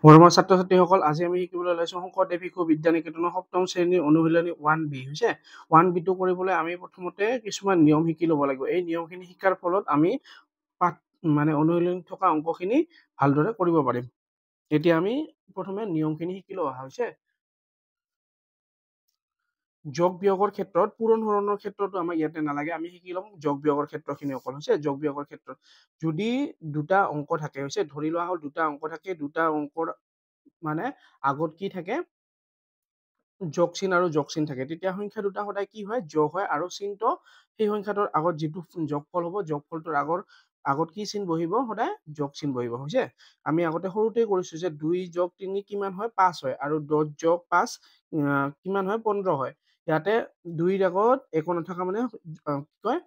মৰমৰ ছাত্ৰ-ছাত্ৰীসকল, আজি আমি শিকিবলৈ লৈছোঁ শংকৰদেৱ শিশু বিদ্যা নিকেতনৰ ৭ম শ্ৰেণীৰ অনুশীলনী 1B হৈছে। 1B কৰিবলৈ আমি প্ৰথমতে কিছুমান নিয়ম শিকি ল'ব লাগিব। এই নিয়মখিনি শিকাৰ ফলত আমি অনুশীলনীত থকা অংকখিনি ভালদৰে কৰিব পাৰিম। এতিয়া আমি প্ৰথমে নিয়মখিনি শিকি লোৱা হৈছে। যোগ বিয়োগৰ ক্ষেত্ৰত পূৰণ হৰণৰ ক্ষেত্ৰতো আমাক ইয়াতে নালাগে, আমি শিকি ল'ম যোগ বিয়োগৰ ক্ষেত্ৰখিনি অকল হৈছে। যোগ বিয়োগৰ ক্ষেত্ৰত যদি দুটা অংক থাকে হৈছে, ধৰি লোৱা হ'ল দুটা অংক থাকে, দুটা অংকৰ মানে আগত কি থাকে যোগ চিন আৰু যোগ চিন থাকে, তেতিয়া সংখ্যা দুটা সদায় কি হয় যোগ হয় আৰু চিনটো সেই সংখ্যাটোৰ আগত যিটো যোগফল হ'ব যোগফলটোৰ আগত কি চিন বহিব সদায় যোগ চিন বহিব হৈছে। আমি আগতে সৰুতে কৰিছো যে 2 যোগ 3 কিমান হয় 5 হয় আৰু 10 যোগ 5 কিমান হয় 15 হয়। ইয়াতে 2ৰ আগত একো নাথাকা মানে কি কয়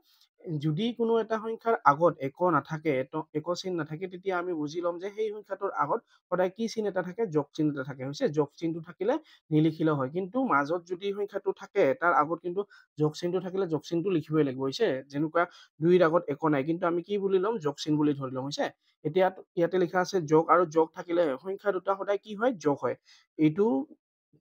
যদি কোনো এটা সংখ্যাৰ আগত একো নাথাকে একো চিন নাথাকে তেতিয়া আমি বুজি ল'ম যে সেই সংখ্যাটোৰ আগত সদায় কি চিন এটা থাকে যোগ চিন এটা থাকে হৈছে। যোগ চিনটো থাকিলে নিলিখিলেও হয়, কিন্তু মাজত যদি সংখ্যাটো থাকে তাৰ আগত কিন্তু যোগ চিনটো থাকিলে যোগ চিনটো লিখিবই লাগিব হৈছে। যেনেকুৱা 2ৰ আগত একো নাই কিন্তু আমি কি বুলি ল'ম যোগ চিন বুলি ধৰি ল'ম হৈছে। এতিয়া ইয়াতে লিখা আছে যোগ আৰু যোগ থাকিলে সংখ্যা দুটা সদায় কি হয় যোগ হয়। এইটো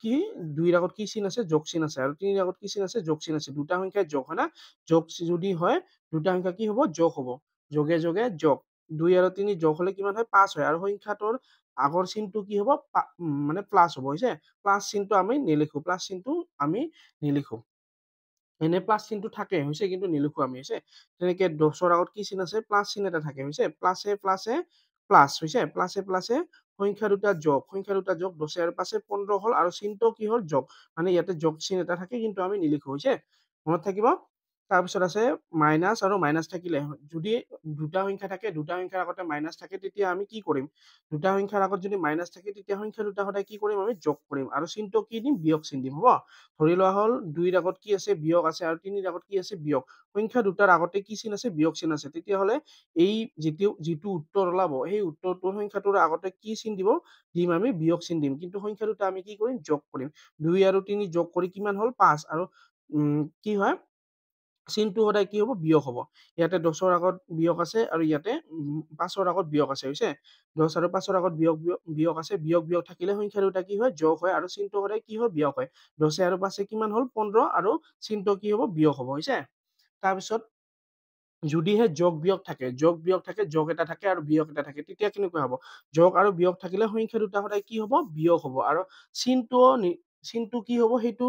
কি 2ৰ আগত কি চিন আছে যোগ চিন আছে আৰু 3ৰ আগত কি চিন আছে যোগ চিন আছে, দুটা সংখ্যা যোগ হয় না। যোগ যদি হয় দুটা সংখ্যা কি হ'ব যোগ হ'ব, যোগে যোগে যোগ 2 আৰু 3 যোগ হলে কিমান হয় 5 হয় আৰু সংখ্যাটোৰ আগৰ চিনটো কি হ'ব মানে প্লাছ হ'ব হৈছে। প্লাছ চিনটো আমি নিলিখো, প্লাছ চিনটো আমি নিলিখো, এনে প্লাছ চিনটো থাকে হৈছে কিন্তু নিলিখো আমি হৈছে। তেনেকে 10ৰ আগত কি চিন আছে প্লাছ চিন এটা থাকে হৈছে, প্লাছে প্লাছে প্লাছ হৈছে, প্লাছে প্লাছে সংখ্যা দুটা যোগ 10 আৰু 5 15 হ'ল আৰু চিনটো কি হ'ল যোগ, মানে ইয়াতে যোগ চিন এটা থাকে কিন্তু আমি নিলিখো হৈছে। মনত থাকিব। তাৰপিছত আছে মাইনাছ আৰু মাইনাছ থাকিলে যদি দুটা সংখ্যা থাকে দুটা সংখ্যাৰ আগতে মাইনাছ থাকে তেতিয়া আমি কি কৰিম, দুটা সংখ্যাৰ আগত যদি মাইনাছ থাকে তেতিয়া সংখ্যা দুটা সদায় কি কৰিম আমি যোগ কৰিম আৰু চিনটো কি দিম বিয়োগ চিন দিম হ'ব। ধৰি লোৱা হ'ল 2ৰ আগত কি আছে বিয়োগ আছে আৰু 3ৰ আগত কি আছে বিয়োগ, সংখ্যা দুটাৰ আগতে কি চিন আছে বিয়োগ চিন আছে, তেতিয়াহ'লে এই যিটো উত্তৰ ওলাব সেই উত্তৰটোৰ সংখ্যাটোৰ আগতে কি চিন দিম আমি বিয়োগ চিন দিম, কিন্তু সংখ্যা দুটা আমি কি কৰিম যোগ কৰিম। 2 আৰু 3 যোগ কৰি কিমান হ'ল 5 আৰু কি হয় চিনটো সদায় কি হ'ব বিয়োগ হ'ব। ইয়াতে 10ৰ আগত বিয়োগ আছে আৰু ইয়াতে 5ৰ আগত বিয়োগ আছে হৈছে। 10 আৰু 5ৰ আগত বিয়োগ আছে, বিয়োগ থাকিলে সংখ্যা দুটা কি হয় যোগ হয় আৰু চিনটো সদায় কি হয় বিয়োগ হয়। 10 আৰু 5 কিমান হ'ল 15 আৰু চিনটো কি হ'ব বিয়োগ হ'ব হৈছে। তাৰপিছত যদিহে যোগ বিয়োগ থাকে যোগ এটা থাকে আৰু বিয়োগ এটা থাকে তেতিয়া কেনেকুৱা হ'ব, যোগ আৰু বিয়োগ থাকিলে সংখ্যা দুটা সদায় কি হ'ব বিয়োগ হ'ব আৰু চিনটো কি হ'ব সেইটো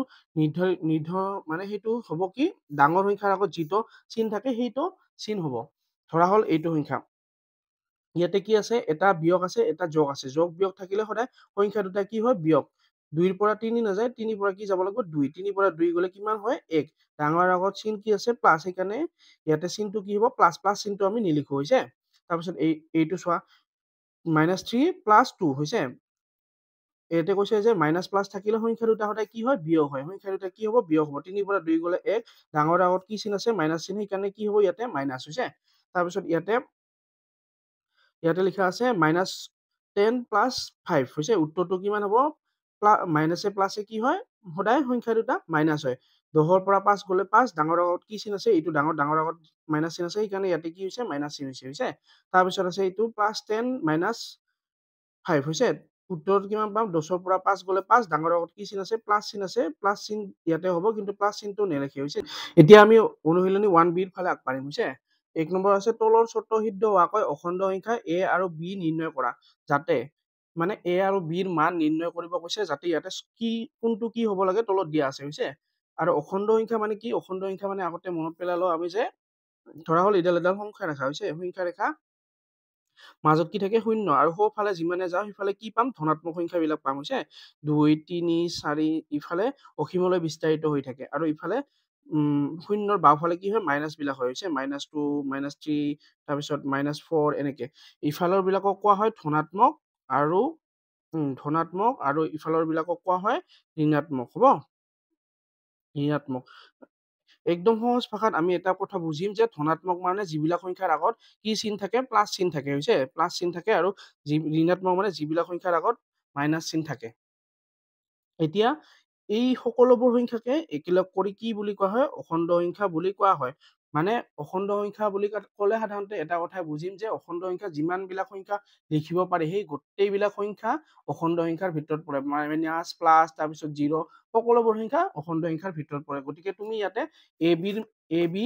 মানে সেইটো হ'ব কি ডাঙৰ সংখ্যাৰ আগত যিটো চিন থাকে সেইটো চিন হ'ব। ধৰা হ'ল এইটো সংখ্যা, ইয়াতে কি আছে এটা বিয়োগ আছে এটা যোগ আছে, যোগ বিয়োগ থাকিলে সদায় সংখ্যা দুটা কি হয় বিয়োগ। 2ৰ পৰা 3 নাযায়, 3ৰ পৰা কি যাব লাগিব 2, 3ৰ পৰা 2 গ'লে কিমান হয় 1, ডাঙৰ আগত চিন কি আছে প্লাছ, সেইকাৰণে ইয়াতে চিনটো কি হ'ব প্লাছ, প্লাছ চিনটো আমি নিলিখো হৈছে। তাৰপিছত এইটো চোৱা -3 + 2 হৈছে। ইয়াতে কৈছে যে মাইনাছ প্লাছ থাকিলে সংখ্যা দুটা সদায় কি হয় বিয়োগ হয়, সংখ্যা দুটা কি হ'ব বিয়োগ হ'ব। 3ৰ পৰা 2 গ'লে 1, ডাঙৰ আগত কি চিন আছে মাইনাছ চিন, সেইকাৰণে কি হ'ব ইয়াতে মাইনাছ হৈছে। তাৰপিছত ইয়াতে লিখা আছে -10 + 5 হৈছে, উত্তৰটো কিমান হ'ব মাইনাছে প্লাছে কি হয় সদায় সংখ্যা দুটা মাইনাছ হয়। 10ৰ পৰা 5 গ'লে 5, ডাঙৰ আগত কি চিন আছে এইটো ডাঙৰ আগত মাইনাছ চিন আছে, সেইকাৰণে ইয়াতে কি হৈছে মাইনাছ চিন হৈছে। তাৰপিছত আছে এইটো +10 - 5 হৈছে, উত্তৰত কিমান পাম 10ৰ পৰা 5 গ'লে 5, ডাঙৰ আগত কি চিন আছে প্লাছ চিন আছে, প্লাছ চিন ইয়াতে হ'ব কিন্তু প্লাছ চিনটো নেলিখে হৈছে। এতিয়া আমি অনুশীলনী 1Bৰ ফালে আগবাঢ়িম হৈছে। 1 নম্বৰ আছে তলৰ স্বতঃসিদ্ধ হোৱাকৈ অখণ্ড সংখ্যা a আৰু b নিৰ্ণয় কৰা, যাতে মানে a আৰু bৰ মান নিৰ্ণয় কৰিব কৈছে, যাতে ইয়াতে কোনটো কি হ'ব লাগে তলত দিয়া আছে হৈছে। আৰু অখণ্ড সংখ্যা মানে কি, অখণ্ড সংখ্যা মানে আগতে মনত পেলাই লওঁ আমি যে ধৰা হ'ল এডাল সংখ্যা ৰেখা হৈছে, সংখ্যা ৰেখা মাজত কি থাকে শূন্য আৰু সোঁফালে যিমানে যাওঁ সিফালে কি পাম ধনাত্মক সংখ্যাবিলাক পাম হৈছে। 2, 3, 4 ইফালে অসীমলৈ বিস্তাৰিত হৈ থাকে আৰু ইফালে শূন্যৰ বাওঁফালে কি হয় মাইনাছ বিলাক হৈছে, -2, -3, তাৰপিছত -4 এনেকে। ইফালৰ বিলাকক কোৱা হয় ধনাত্মক আৰু ইফালৰ বিলাকক কোৱা হয় ঋণাত্মক হ'ব, ঋণাত্মক। একদম সহজ ভাষাত আমি এটা কথা বুজিম যে ধনাত্মক মানে যিবিলাক সংখ্যাৰ আগত কি চিন থাকে প্লাছ চিন থাকে হৈছে, প্লাছ চিন থাকে, আৰু ঋণাত্মক মানে যিবিলাক সংখ্যাৰ আগত মাইনাছ চিন থাকে। এতিয়া এই সকলোবোৰ সংখ্যাকে একেলগ কৰি কি বুলি কোৱা হয় অখণ্ড সংখ্যা বুলি কোৱা হয়। মানে অখণ্ড সংখ্যা বুলি ক'লে সাধাৰণতে এটা কথাই বুজিম যে অখণ্ড সংখ্যা যিমানবিলাক সংখ্যা লিখিব পাৰি সেই গোটেইবিলাক সংখ্যা অখণ্ড সংখ্যাৰ ভিতৰত পৰে, মাইনাছ প্লাছ তাৰপিছত 0 সকলোবোৰ সংখ্যা অখণ্ড সংখ্যাৰ ভিতৰত পৰে। গতিকে তুমি ইয়াতে এ বি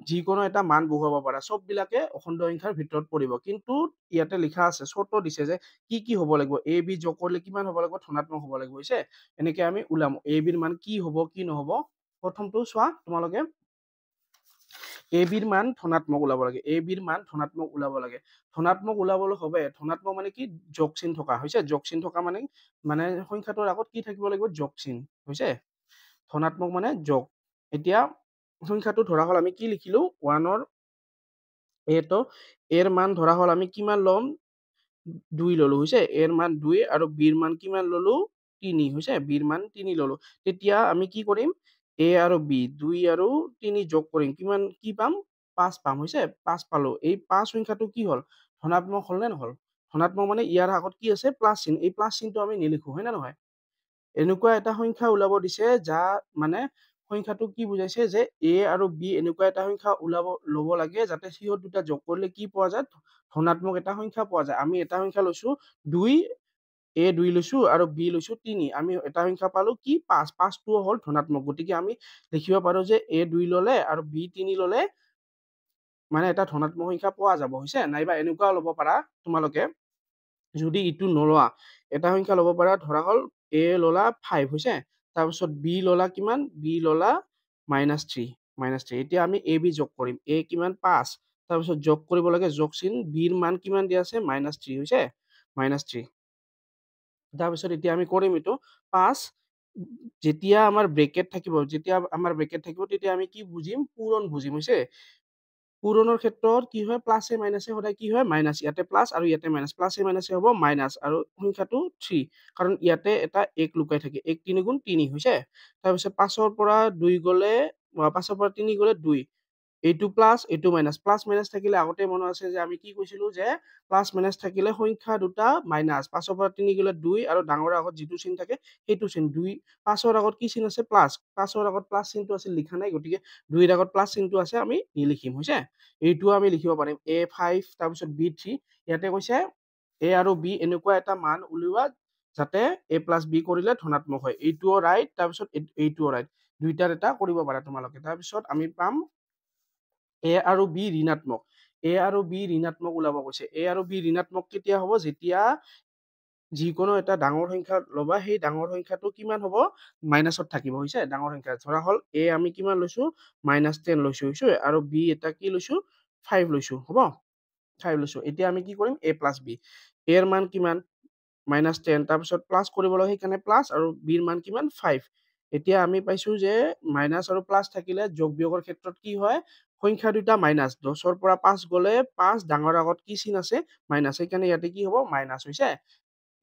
যিকোনো এটা মান বহুৱাব পাৰা, চববিলাকে অখণ্ড সংখ্যাৰ ভিতৰত পৰিব। কিন্তু ইয়াতে লিখা আছে, চৰ্ত দিছে যে কি হ'ব লাগিব, এ বি যোগ কৰিলে কিমান হ'ব লাগিব, ধনাত্মক হ'ব লাগিব হৈছে। এনেকে আমি ওলাম এ বিৰ মান কি হ'ব কি নহ'ব। প্ৰথমটো চোৱা তোমালোকে, এ বিৰ মান ধনাত্মক ওলাব লাগে, এ বিৰ মান ধনাত্মক ওলাব লাগে। ধনাত্মক ওলাবলৈ হবে, ধনাত্মক মানে কি, যোগ চিন থকা হৈছে। যোগ চিন থকা মানে সংখ্যাটোৰ আগত কি থাকিব লাগিব, যোগ চিন হৈছে। ধনাত্মক মানে যোগ। এতিয়া সংখ্যাটো ধৰা হ'ল আমি কি লিখিলো, 1ৰ এৰ মান ধৰা হ'ল আমি কিমান ল'ম, 2 ললো হৈছে। এৰ মান 2 আৰু বিৰ মান কিমান ললো, 3 হৈছে। বিৰ মান 3 ললো। তেতিয়া আমি কি কৰিম, এ আৰু বি 2 আৰু 3 যোগ কৰিম, কিমান কি পাম, 5 পাম হৈছে। 5 পালো। এই 5 সংখ্যাটো কি হ'ল, ধনাত্মক হ'ল নে নহ'ল? ধনাত্মক মানে ইয়াৰ আগত কি আছে, প্লাছ চিন। এই প্লাছ চিনটো আমি নিলিখো, হয় নে নহয়? এনেকুৱা এটা সংখ্যা ওলাব দিছে যা মানে সংখ্যাটো কি বুজাইছে যে এ আৰু বি এনেকুৱা এটা সংখ্যা ল'ব লাগে যাতে সিহঁত দুটা যোগ কৰিলে কি পোৱা যায়, ধনাত্মক এটা সংখ্যা পোৱা যায়। আমি এটা সংখ্যা লৈছো 2, এ 2 লৈছো আৰু বি লৈছো 3। আমি এটা সংখ্যা পালো কি 5, 5টো হ'ল ধনাত্মক। গতিকে আমি লিখিব পাৰো যে এ 2 ল'লে আৰু বি 3 ল'লে মানে এটা ধনাত্মক সংখ্যা পোৱা যাব হৈছে। নাইবা এনেকুৱাও ল'ব পাৰা তোমালোকে, যদি ইটো নলোৱা, এটা সংখ্যা ল'ব পাৰা, ধৰা হ'ল এ ল'লা 5 হৈছে, তাৰপিছত বি ল'লা কিমান, বি ল'লা -3। এতিয়া আমি এ বি যোগ কৰিম, এ কিমান 5, তাৰপিছত যোগ কৰিব লাগে, যোগ চিন, বিৰ মান কিমান দিয়া আছে, -3 হৈছে, -3। তাৰপিছত এতিয়া আমি কৰিম এইটো 5, যেতিয়া আমাৰ ব্ৰেকেট থাকিব, তেতিয়া আমি কি বুজিম, পূৰণ বুজিম হৈছে। পূৰণৰ ক্ষেত্ৰত কি হয়, প্লাছে মাইনাছে সদায় কি হয়, মাইনাছ। ইয়াতে প্লাছ আৰু ইয়াতে মাইনাছ, প্লাছে মাইনাছে হ'ব মাইনাছ আৰু সংখ্যাটো 3, কাৰণ ইয়াতে এটা 1 লুকাই থাকে। 1 3 গুণ 3 হৈছে। তাৰপিছত 5ৰ পৰা 2 গ'লে, 5ৰ পৰা 3 গ'লে 2, এইটো প্লাছ এইটো মাইনাছ। প্লাছ মাইনাছ থাকিলে আগতে মনত আছে যে আমি কি কৈছিলো যে প্লাছ মাইনাছ থাকিলে সংখ্যা দুটা মাইনাছ। 5ৰ পৰা 3 গ'লে 2 আৰু ডাঙৰৰ আগত যিটো চিন থাকে সেইটো চিন। 5ৰ আগত কি চিন আছে, প্লাছ। 5ৰ আগত প্লাছ চিনটো আছে, লিখা নাই, গতিকে 2ৰ আগত প্লাছ চিনটো আছে, আমি নিলিখিম হৈছে। এইটোও আমি লিখিব পাৰিম, A5 তাৰপিছত B3। ইয়াতে কৈছে এ আৰু বি এনেকুৱা এটা মান উলিওৱা যাতে এ প্লাছ বি কৰিলে ধনাত্মক হয়। এইটোও ৰাইট, তাৰপিছত এইটোও ৰাইট, দুইটাৰ এটা কৰিব পাৰা তোমালোকে। তাৰপিছত আমি পাম এ আৰু বি ঋণাত্মক। এ আৰু বি ঋণাত্মক ওলাব কৈছে। এ আৰু বি ঋণাত্মক কেতিয়া হ'ব, যেতিয়া যিকোনো এটা ডাঙৰ সংখ্যা ল'বা, সেই ডাঙৰ সংখ্যাটো কিমান হ'ব, মাইনাছত থাকিব হৈছে। ডাঙৰ সংখ্যা ধৰা হ'ল এ আমি কিমান লৈছো, -10 লৈছো হৈছে, আৰু বি এটা কি লৈছো, 5 লৈছো, হ'ব 5 লৈছো। এতিয়া আমি কি কৰিম, a প্লাছ বি, এৰ মান কিমান, -10, তাৰপিছত প্লাছ কৰিব লাগে, সেইকাৰণে প্লাছ, আৰু বিৰ মান কিমান, 5। এতিয়া আমি পাইছো যে মাইনাছ আৰু প্লাছ থাকিলে যোগ বিয়োগৰ ক্ষেত্ৰত কি হয়, সংখ্যা দুটা মাইনাছ। 10ৰ পৰা 5 গ'লে 5, ডাঙৰ আগত কি চিন আছে, মাইনাছ, সেইকাৰণে ইয়াতে কি হ'ব, মাইনাছ হৈছে।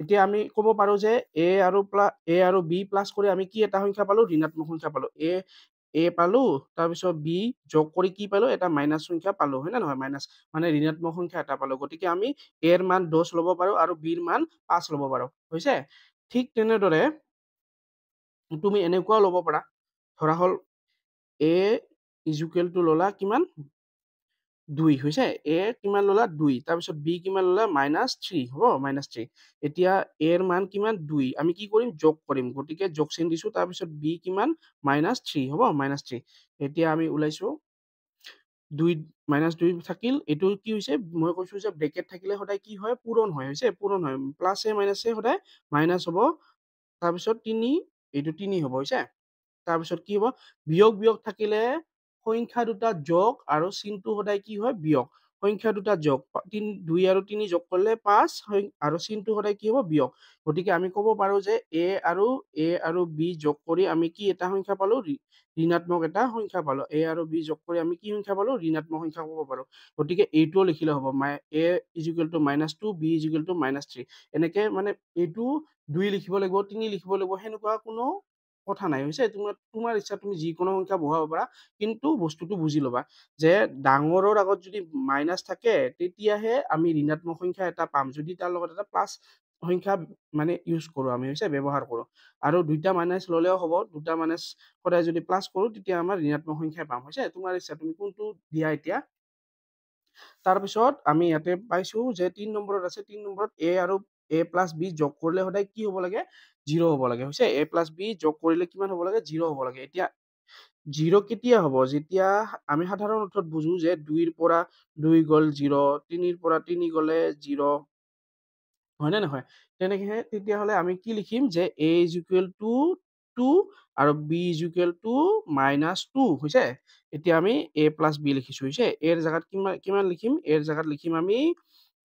এতিয়া আমি ক'ব পাৰো যে এ আৰু বি প্লাছ কৰি আমি কি এটা সংখ্যা পালো, ঋণাত্মক সংখ্যা পালো। এ পালো, তাৰপিছত বি যোগ কৰি কি পালো, এটা মাইনাছ সংখ্যা পালো, হয় নে নহয়, মাইনাছ মানে ঋণাত্মক সংখ্যা এটা পালো। গতিকে আমি এৰ মান 10 ল'ব পাৰো আৰু বিৰ মান 5 ল'ব পাৰো হৈছে। ঠিক তেনেদৰে তুমি এনেকুৱাও ল'ব পাৰা, ধৰা হ'ল এ ইজুকেল টু ল'লা কিমান, 2 হৈছে। এ কিমান ল'লা, 2, তাৰপিছত বি কিমান ল'লা, -3, হ'ব, -3। এতিয়া এৰ মান কিমান, 2, আমি কি কৰিম, যোগ কৰিম, গতিকে যোগ চিন দিছো, তাৰপিছত বি কিমান, -3, হ'ব, -3। এতিয়া আমি ওলাইছো 2, -2 থাকিল। এইটো কি হৈছে, মই কৈছো যে ব্ৰেকেট থাকিলে সদায় কি হয়, পূৰণ হয় হৈছে, পূৰণ হয়। প্লাছে মাইনাছে সদায় মাইনাছ হ'ব, তাৰপিছত 3, এইটো 3 হ'ব হৈছে। তাৰপিছত কি হ'ব, বিয়োগ থাকিলে সংখ্যা দুটা যোগ আৰু চিনটো সদায় কি হয়, বিয়োগ। সংখ্যা দুটা যোগ, 2 আৰু 3 যোগ কৰিলে 5, আৰু চিনটো সদায় কি হ'ব, বিয়োগ। গতিকে আমি ক'ব পাৰো যে এ আৰু বি যোগ কৰি আমি কি এটা সংখ্যা পালো, ঋণাত্মক এটা সংখ্যা পালো। এ আৰু বি যোগ কৰি আমি কি সংখ্যা পালো, ঋণাত্মক সংখ্যা ক'ব পাৰো। গতিকে এইটোও লিখিলে হ'ব, A equal to -2, B equal to -3। এনেকে মানে এইটো 2 লিখিব লাগিব, 3 লিখিব লাগিব, সেনেকুৱা কোনো কথা নাই হৈছে। তোমাৰ ইচ্ছা, তুমি যিকোনো সংখ্যা বহাব পাৰা, কিন্তু বস্তুটো বুজি ল'বা যে ডাঙৰৰ আগত যদি মাইনাছ থাকে তেতিয়াহে আমি ঋণাত্মক সংখ্যা এটা পাম। যদি তাৰ লগত এটা প্লাছ সংখ্যা মানে ইউজ কৰোঁ আমি হৈছে ব্যৱহাৰ কৰোঁ আৰু দুইটা মাইনাছ ল'লেও হ'ব দুটা মাইনাছ সদায় যদি প্লাছ কৰোঁ তেতিয়া আমাৰ ঋণাত্মক সংখ্যাই পাম হৈছে তোমাৰ ইচ্ছা তুমি কোনটো দিয়া এতিয়া তাৰপিছত আমি ইয়াতে পাইছোঁ যে 3 নম্বৰত আছে 3 নম্বৰত a আৰু a প্লাছ b যোগ কৰিলে সদায় কি হ'ব লাগে 0 হ'ব লাগে হৈছে a প্লাছ b যোগ কৰিলে কিমান হ'ব লাগে 0 হ'ব লাগে এতিয়া 0 কেতিয়া হ'ব যেতিয়া আমি সাধাৰণ অৰ্থত বুজো যে 2 ৰ পৰা 2 গ'ল 0 3 ৰ পৰা 3 গ'লে 0 হয় নে নহয় তেনেকে তেতিয়াহ'লে আমি কি লিখিম যে a is equal to 2 আৰু b is equal to -2 হৈছে এতিয়া আমি a plus b লিখিছো হৈছে a ৰ জাগাত কিমান লিখিম a ৰ জাগাত লিখিম আমি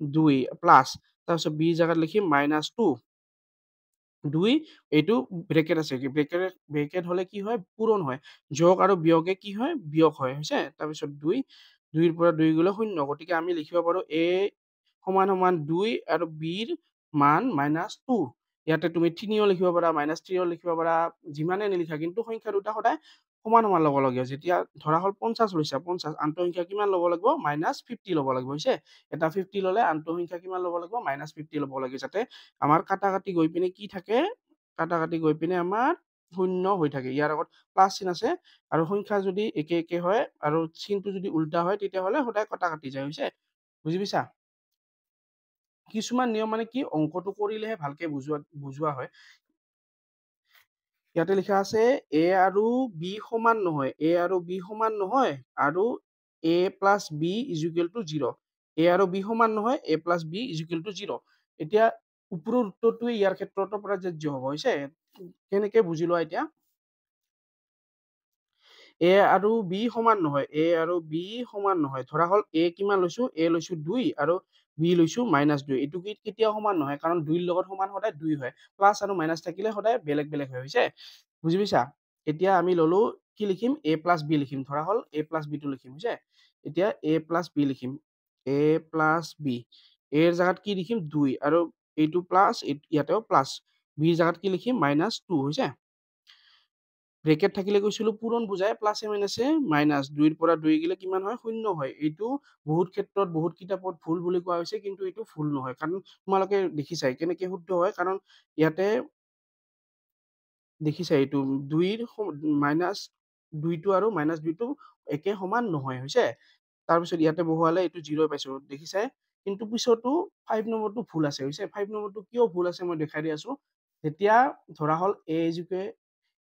2 প্লাস তাৰপিছত b ৰ জাগাত লিখিম -2 2 এইটো ব্ৰেকেট আছে কি ব্ৰেকেট হলে কি হয় পূৰণ হয় যোগ আৰু বিয়োগে কি হয় বিয়োগ হয় হৈছে তাৰপিছত 2 2 ৰ পৰা 2 গলে 0 গতিকে আমি লিখিব পাৰো a সমান সমান 2 আৰু b ৰ মান -2 ইয়াতে তুমি 3ও লিখিব পাৰা -3ও লিখিব পাৰা যিমানে নিলিখা কিন্তু সংখ্যা দুটা সদায় সমান সমান ল'ব লাগে যেতিয়া ধৰা হল 50 লৈছা 50 আনটো সংখ্যা কিমান ল'ব লাগিব -50 ল'ব লাগিব হৈছে এটা 50 ল'লে আনটো সংখ্যা কিমান ল'ব লাগিব -50 ল'ব লাগে যাতে আমাৰ কাটা কাটি গৈ পিনে কি থাকে কাটা কাটি গৈ পিনে আমাৰ শূন্য হৈ থাকে ইয়াৰ আগত প্লাস চিন আছে আৰু সংখ্যা যদি একে একে হয় আৰু চিনটো যদি উল্টা হয় তেতিয়াহ'লে সদায় কটা কাটি যায় হৈছে বুজি পাইছা কিছুমান নিয়ম মানে কি অংকটো কৰিলেহে ভালকে বুজোৱা হয় ইয়াতে লিখা আছে a আৰু b সমান নহয় a আৰু b সমান নহয় আৰু a plus b is equal to 0 a আৰু b সমান নহয় a plus b is equal to 0 এতিয়া ওপৰৰ উত্তৰটোৱে ইয়াৰ ক্ষেত্ৰতো প্ৰযোজ্য হ'ব হৈছে কেনেকে বুজি লোৱা এতিয়া a আৰু b সমান নহয় a আৰু b সমান নহয় ধৰা হল a কিমান লৈছো a লৈছো 2 আৰু b লৈছো -2 এইটো কি কেতিয়াও সমান নহয় কাৰণ 2 ৰ লগত সমান সদায় 2 হয় প্লাস আৰু মাইনাস থাকিলে সদায় বেলেগ বেলেগ হয় হৈছে বুজি পাইছা এতিয়া আমি ললো কি লিখিম a plus b লিখিম ধৰা হল a plus b টো লিখিম হৈছে এতিয়া a plus b লিখিম a plus b a ৰ জাগাত কি লিখিম 2 আৰু এইটো প্লাস ইয়াতেও প্লাস b ৰ জাগাত কি লিখিম -2 হৈছে ব্ৰেকেট থাকিলে কৈছিলো পূৰণ বুজায় প্লাসে মাইনাসে -2 ৰ পৰা 2 গলে কিমান হয় শূন্য হয় এইটো বহুত ক্ষেত্ৰত বহুত কিতাপত ভুল বুলি কোৱা হৈছে কিন্তু এইটো ভুল নহয় কাৰণ তোমালোকে দেখিছাই কেনেকে শুদ্ধ হয় কাৰণ ইয়াতে দেখিছা এইটো 2 ৰ -2 টো আৰু -2 টো একে সমান নহয় হৈছে তাৰপিছত ইয়াতে বহুৱালে এইটো 0 পাইছো দেখিছাই কিন্তু পিছতো 5 নম্বৰটো ভুল আছে হৈছে 5 নম্বৰটো কিয় ভুল আছে মই দেখাই দি আছো যেতিয়া ধৰা হল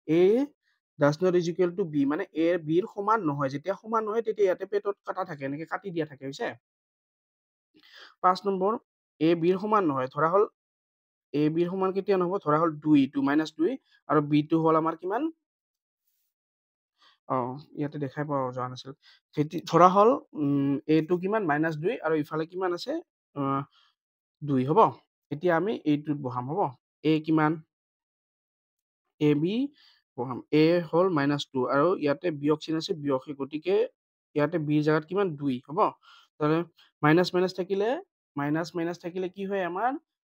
a does not is equal to b মানে a b ৰ সমান নহয় যেতিয়া সমান নহয় তেতিয়া ইয়াতে পেটত কাটা থাকে এনেকে কাটি দিয়া থাকে হৈছে 5 নম্বৰ a b ৰ সমান নহয় ধৰা হল a b ৰ সমান কেতিয়া নহব ধৰা হল 2 -2 আৰু b টো হল আমাৰ কিমান ইয়াতে দেখাই পোৱা যোৱা নাছিল ধৰা হল a টো কিমান -2 আৰু ইফালে কিমান আছে 2 হ'ব এতিয়া আমি এইটোত বহাম হ'ব a কিমান a b বহাম a হল -2 আৰু ইয়াতে বিয়োগ চিন আছে বিয়োগ গতিকে ইয়াতে b ৰ জাগাত কিমান 2 হ'ব তাহলে মাইনাস মাইনাস থাকিলে মাইনাস মাইনাস থাকিলে কি হয় আমাৰ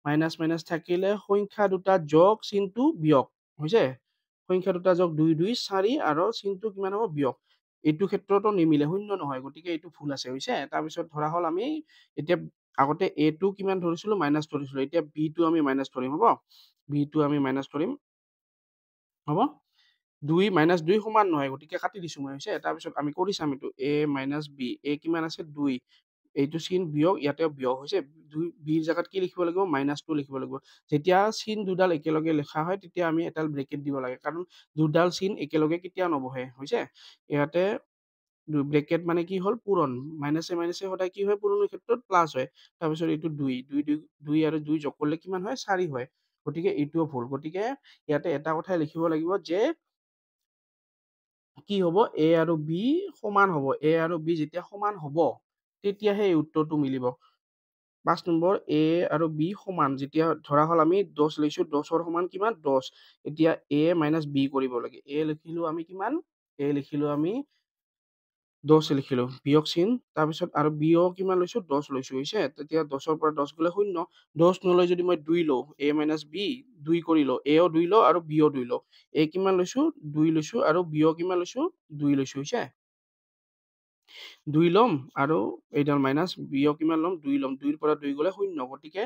মাইনাস মাইনাস থাকিলে সংখ্যা দুটা যোগ চিনটো বিয়োগ হৈছে সংখ্যা দুটা যোগ 2 2 4 আৰু চিনটো কিমান হ'ব বিয়োগ এইটো ক্ষেত্ৰতো নিমিলে শূন্য নহয় গতিকে এইটো ভুল আছে হৈছে তাৰপিছত ধৰা হল আমি এতিয়া আগতে a টো কিমান ধৰিছিলো মাইনাস ধৰিছিলো এতিয়া b টো আমি মাইনাস ধৰিম হ'ব b টো আমি মাইনাস ধৰিম হ'ব 2 -2 সমান নহয় গতিকে কাটি দিছো মই হৈছে তাৰপিছত আমি কৰি চাম এইটো a - b a কিমান আছে 2 এইটো চিন বিয়োগ ইয়াতেও বিয়োগ হৈছে 2 b ৰ জাগাত কি লিখিব লাগিব -2 লিখিব লাগিব যেতিয়া চিন দুডাল একেলগে লেখা হয় তেতিয়া আমি এডাল ব্ৰেকেট দিব লাগে কাৰণ দুডাল চিন একেলগে কেতিয়াও নবহে হৈছে ইয়াতে ব্ৰেকেট মানে কি হল পূৰণ মাইনাসে মাইনাসে সদায় কি হয় পূৰণৰ ক্ষেত্ৰত প্লাস হয় তাৰপিছত এইটো 2 আৰু 2 যোগ কৰিলে কিমান হয় 4 হয় গতিকে এইটোও ভুল গতিকে ইয়াতে এটা কথাই লিখিব লাগিব যে কি হ'ব a আৰু b সমান হ'ব a আৰু b যেতিয়া সমান হ'ব তেতিয়াহে এই উত্তৰটো মিলিব 5 নম্বৰ a আৰু b সমান যেতিয়া ধৰা হল আমি 10 লৈছো 10 ৰ সমান কিমান 10 এতিয়া a - b কৰিব লাগে a লিখিলো আমি কিমান a লিখিলো আমি 10 লিখিলো বিয়োগ চিন তাৰপিছত আৰু b ও কিমান লৈছো 10 লৈছো হৈছে তেতিয়া 10 ৰ পৰা 10 গলে শূন্য 10 নলৈ যদি মই 2 লও a - b 2 কৰিলো a ও 2 লও আৰু b ও 2 লও a কিমান লৈছো 2 লৈছো আৰু b ও কিমান লৈছো 2 লৈছো হৈছে 2 ল'ম আৰু এইডাল মাইনাছ b কিমান ল'ম 2 ল'ম 2 ৰ পৰা 2 গ'লে 0 গতিকে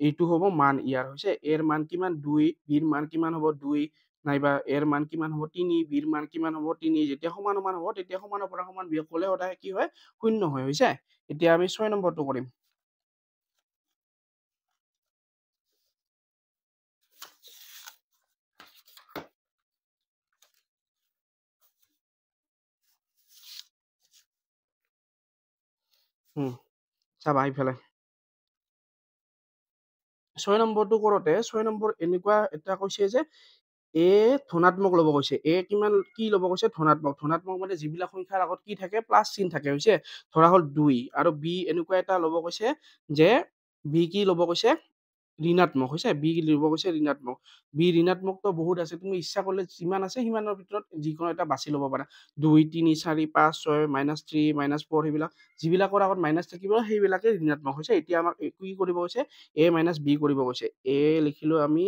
এইটো হ'ব মান ইয়াৰ হৈছে a ৰ মান কিমান 2 b ৰ মান কিমান হ'ব 2 নাইবা a ৰ মান কিমান হ'ব 3 b ৰ মান কিমান হ'ব 3 যেতিয়া সমান সমান হ'ব তেতিয়া সমানৰ পৰা সমান বিয়োগ কৰিলে সদায় কি হয় 0 হয় হৈছে এতিয়া আমি 6 নম্বৰটো কৰিম চাবা ইফালে 6 নম্বৰটো কৰোতে 6 নম্বৰ এনেকুৱা এটা কৈছে যে এ ধনাত্মক ল'ব কৈছে এ কিমান কি ল'ব কৈছে ধনাত্মক মানে যিবিলাক সংখ্যাৰ আগত কি থাকে প্লাছ চিন থাকে হৈছে ধৰা হ'ল 2 আৰু বি এনেকুৱা এটা ল'ব কৈছে যে বি কি ল'ব কৈছে ঋণাত্মক হৈছে বি ল'ব কৈছে ঋণাত্মক বি ঋণাত্মকটো বহুত আছে তুমি ইচ্ছা কৰিলে যিমান আছে সিমানৰ ভিতৰত যিকোনো এটা বাছি ল'ব পাৰা 2 3 4 5 6 -3 -4 সেইবিলাক যিবিলাকৰ আগত মাইনাছ থাকিব সেইবিলাকে ঋণাত্মক হৈছে এতিয়া আমাক কি কৰিব কৈছে a - b কৰিব কৈছে a লিখিলো আমি